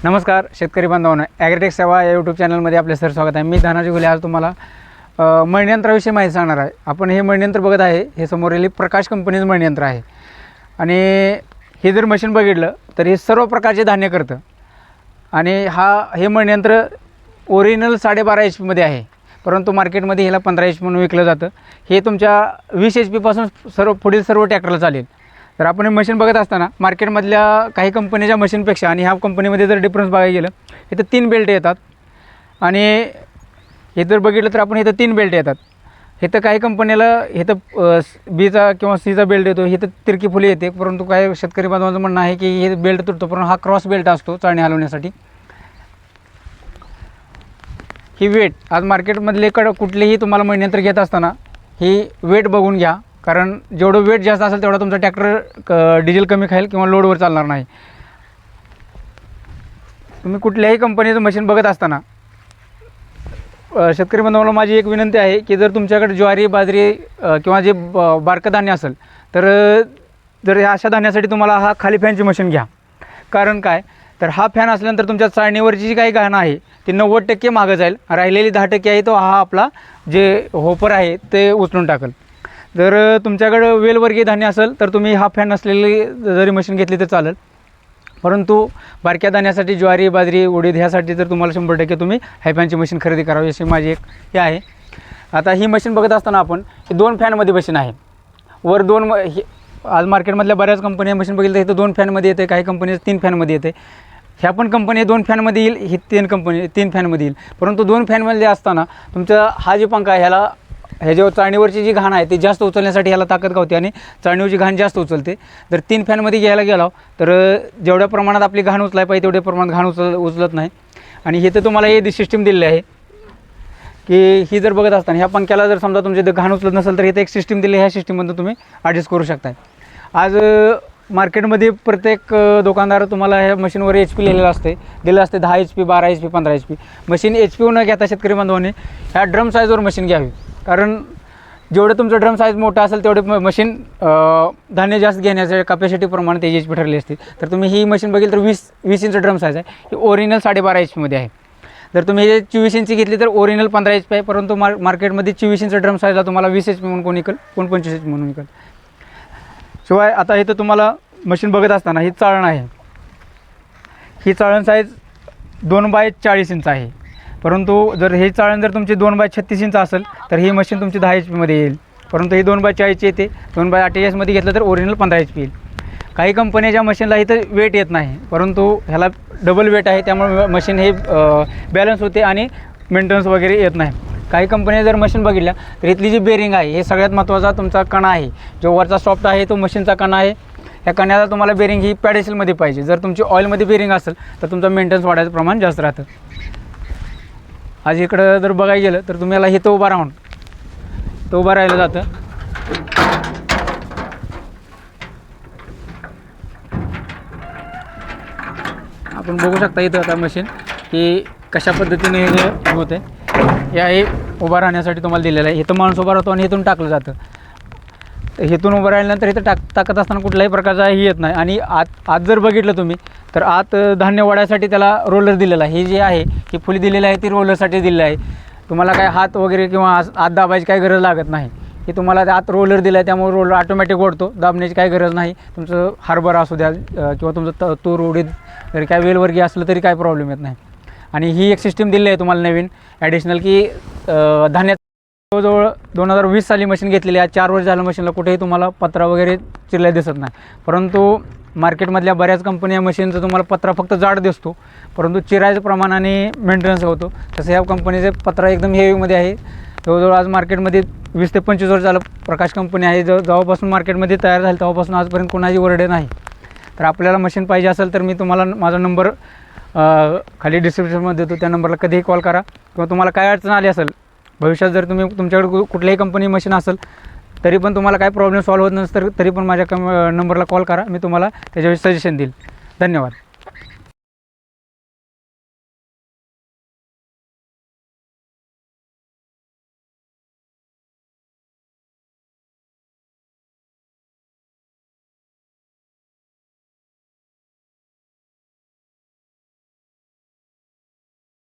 नमस्कार शेतकरी बांधवांनो, ॲग्रीटेक सेवा या यूट्यूब चॅनलमध्ये आपले सर स्वागत आहे। मी धनाजी घुले आज तुम्हाला मळणीयंत्राविषयी माहिती सांगणार आहे। आपण हे मळणीयंत्र बघत आहे, हे समोरील प्रकाश कंपनीचं मळणीयंत्र आहे आणि हे जर मशीन बघितलं तर हे सर्व प्रकारचे धान्य करतं आणि हे मळणीयंत्र ओरिजिनल 12.5 HP मध्ये आहे, परंतु मार्केटमध्ये ह्याला 15 HP म्हणून विकलं जातं। हे तुमच्या 20 HP पासून पुढील सर्व ट्रॅक्टरला चालेल। तर आपण हे मशीन बघत असताना मार्केटमधल्या काही कंपनीच्या मशीनपेक्षा आणि ह्या कंपनीमध्ये जर डिफरन्स बघायला गेलं, इथं 3 बेल्ट येतात आणि हे जर बघितलं तर आपण इथं 3 बेल्ट येतात। इथं काही कंपनीला इथं बीचा किंवा सीचा बेल्ट येतो, इथं तिरकी फुली येते, परंतु काही शेतकरी बांधवांचं म्हणणं आहे की हे बेल्ट तुटतो, परंतु हा क्रॉस बेल्ट असतो चाळणी हलवण्यासाठी। ही वेट आज मार्केटमधले कुठलेही तुम्हाला मळणीयंत्र घेत असताना ही वेट बघून घ्या, कारण जेवढं वेट जास्त असेल तेवढा तुमचा ट्रॅक्टर डिझेल कमी खाईल किंवा लोडवर चालणार नाही। तुम्ही कुठल्याही कंपनीचं मशीन बघत असताना शेतकरी बांधवांना माझी एक विनंती आहे की जर तुमच्याकडे ज्वारी, बाजरी किंवा जे बारकं धान्य असेल तर जर अशा धान्यासाठी तुम्हाला हा खाली फॅनची मशीन घ्या। कारण काय तर हा फॅन असल्यानंतर तुमच्या चाळणीवरची जी काही घाण आहे ती 90% मागं जाईल, राहिलेली 10% आहे तो हा आपला जे होपर आहे ते उचलून टाकेल। जर तुमच्याकडे वेलवर्गीय धान्य असेल तर तुम्ही हा फॅन असलेली जरी मशीन घेतली तर चालेल, परंतु बारक्या धान्यासाठी ज्वारी, बाजरी, उडीद ह्यासाठी जर तुम्हाला 100% तुम्ही हाय फॅनची मशीन खरेदी करावी अशी माझी एक हे आहे। आता ही मशीन बघत असताना आपण ही 2 फॅनमध्ये मशीन आहे, वर 2 आज मार्केटमधल्या बऱ्याच कंपन्या मशीन बघितलं इथं 2 फॅनमध्ये येते, काही कंपनी 3 फॅनमध्ये येते। ह्या पण कंपनी 2 फॅनमध्ये येईल, ही 3 फॅनमध्ये येईल, परंतु 2 फॅनमध्ये असताना तुमचा हा जे पंखा ह्याला ह्याच्यावर चाळणीवरची जी घाण आहे ती जास्त उचलण्यासाठी ह्याला ताकद गावते आणि चाळणीवरची घाण जास्त उचलते। जर 3 फॅनमध्ये घ्यायला गेलो तर जेवढ्या प्रमाणात आपली घाण उचलाय पाहिजे तेवढ्या प्रमाणात घाण उचलत नाही। आणि हे तर तुम्हाला हे सिस्टीम दिलेली आहे की ही जर बघत असताना ह्या पंख्याला जर समजा तुमचे घाण उचलत नसेल तर इथे एक सिस्टीम दिली, ह्या सिस्टीममधून तुम्ही ॲडजस्ट करू शकता। आज मार्केटमध्ये प्रत्येक दुकानदार तुम्हाला ह्या मशीनवर HP दिलेलं असते 10 HP, 12 HP, 15 HP machine HP न घेता शेतकरी बांधवांनी ह्या ड्रम साईजवर मशीन घ्यावी, कारण जेवढं तुमचं ड्रम साईज मोठा असेल तेवढे मशीन धान्य जास्त घेण्याच्या कॅपॅसिटीप्रमाणे त्याची HP ठरली असते। तर तुम्ही ही मशीन बघितली तर 20 इंच ड्रम साईज आहे, ही ओरिजिनल 12.5 HP मध्ये आहे। जर तुम्ही हे 24 इंची घेतली तर ओरिजिनल 15 HP आहे, परंतु मार्केटमध्ये 24 इंच ड्रम साईजला तुम्हाला 20 HP म्हणून कोण विकल, कोण 25 HP म्हणून विकल। शिवाय आता इथं तुम्हाला मशीन बघत असताना ही चाळण आहे, ही चाळण साईज 2x40 इंच आहे, परंतु जर हे चाळण जर तुमची 2x36 इंच असेल तर ही मशीन तुमची 10 HP मध्ये येईल, परंतु ही 2x40 येते। 2x48 मध्ये घेतलं तर ओरिजिनल 15 HP येईल। काही कंपन्याच्या मशीनला इथं वेट येत नाही, परंतु ह्याला डबल वेट आहे, त्यामुळे मशीन हे बॅलन्स होते आणि मेंटेनन्स वगैरे येत नाही। काही कंपन्या जर मशीन बघितल्या तर इथली जी बेरिंग आहे हे सगळ्यात महत्त्वाचा तुमचा कणा आहे, जो वरचा सॉफ्ट आहे तो मशीनचा कणा आहे। ह्या कण्याला तुम्हाला बेरिंग ही पॅडेसिलमध्ये पाहिजे। जर तुमची ऑइलमध्ये बेरिंग असेल तर तुमचं मेंटेनन्स वाढायचं प्रमाण जास्त राहतं। आज इकडं जर बघायला गेलं तर तुम्हाला इथं उभा राहिलं जातं। आपण बघू शकता इथं आता मशीन की कशा पद्धतीने हे होते, हे उभा राहण्यासाठी तुम्हाला दिलेलं आहे। इथं माणूस उभा राहतो आणि इथून टाकलं जातं, तर इथून उभं राहिल्यानंतर इथं टाकत असताना कुठल्याही प्रकारचा ही येत नाही। आणि आत जर बघितलं तुम्ही तर आत धान्य वाढायसाठी त्याला रोलर दिलेला आहे, ही जी आहे की फुली दिलेली आहे ती रोलरसाठी दिलेली आहे। तुम्हाला काय हात वगैरे किंवा आत दाबायची काही गरज लागत नाही, की तुम्हाला आत रोलर दिला आहे त्यामुळे रोलर ऑटोमॅटिक ओढतो, दाबण्याची काही गरज नाही। तुमचं हरभरा असू द्या किंवा तुमचं तूर, उडीद जरी काय वेलवर्गीय असलं तरी काही प्रॉब्लेम येत नाही। आणि ही एक सिस्टीम दिली आहे तुम्हाला नवीन ॲडिशनल की धान्य जवळजवळ 2020 साली मशीन घेतलेली आहे, 4 वर्ष झालं मशीनला कुठेही तुम्हाला पत्रा वगैरे चिरल्या दिसत नाही, परंतु मार्केटमधल्या बऱ्याच कंपन्या मशीनचं तुम्हाला पत्रा फक्त जाड दिसतो, परंतु चिरायचं प्रमाण आणि मेंटेनन्स होतो। तसं ह्या कंपनीचे पत्रा एकदम हेवीमध्ये आहे। जवळजवळ आज मार्केटमध्ये 20 ते 25 वर्ष झालं प्रकाश कंपनी आहे, जेव्हापासून मार्केटमध्ये तयार झाली तेव्हापासून आजपर्यंत कोणाची ओरडे नाही। तर आपल्याला मशीन पाहिजे असेल तर मी तुम्हाला माझा नंबर खाली डिस्क्रिप्शनमध्ये देतो, त्या नंबरला कधीही कॉल करा, किंवा तुम्हाला काय अडचण आली असेल भविष्यात जर तुमच्याकडे कुठल्याही कंपनी मशीन असेल तरी पण तुम्हाला काय प्रॉब्लेम सॉल्व्ह होत नसेल तरी पण माझ्या नंबरला कॉल करा, मी तुम्हाला त्याच्याविषयी सजेशन देईल। धन्यवाद।